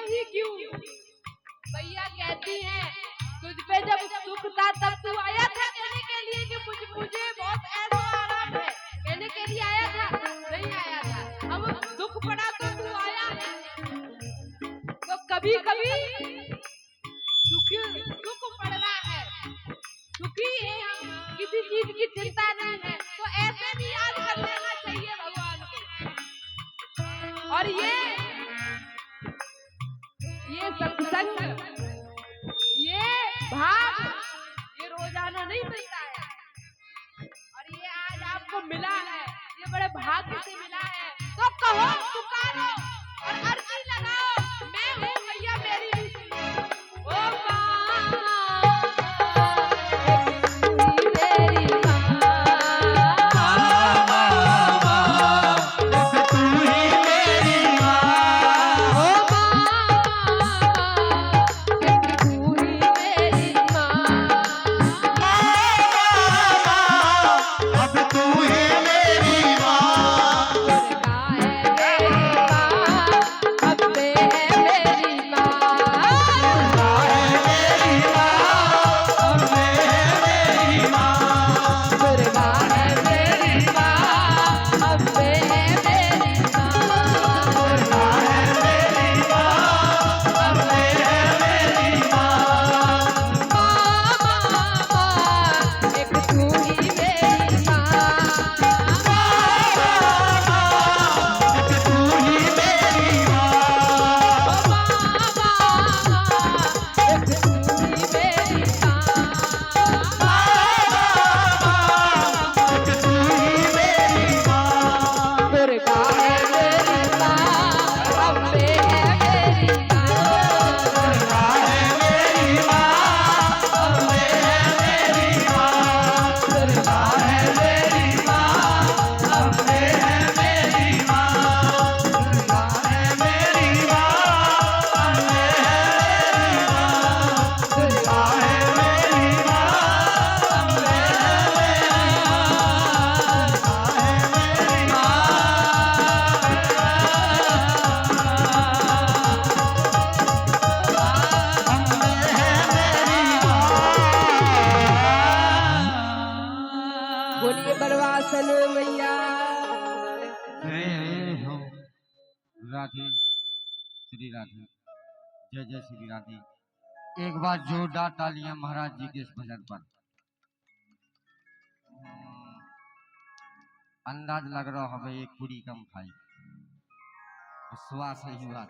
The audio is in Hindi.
ही क्यों? भैया कहती हैं तुझ पे जब सुख था तब तू आया था कहने के लिए कि मुझे बहुत ऐसा आराम है, कहने के लिए आया था? नहीं आया था। अब दुख पड़ा तो तू आया है। तो कभी कभी दुख पड़ना है, दुखी है हम, किसी चीज की चिंता नहीं है, तो ऐसे भी याद कर लेना चाहिए भगवान को। और ये सत्संग, ये भाव, ये रोजाना नहीं मिलता है, और ये आज आपको मिला है, ये बड़े भाग्य से मिला है। तो कहो, पुकारो और अर्जी लगाओ, मैं हूँ भैया मेरी भी सुनो। ओ माँ, बोलिए बरवासन मैया। राधे श्री राधे, जय जय श्री राधे। एक बार जोरदार तालियां महाराज जी के इस भजन पर। अंदाज लग रहा हमें एक पूरी कम खाई, विश्वास नहीं हुआ।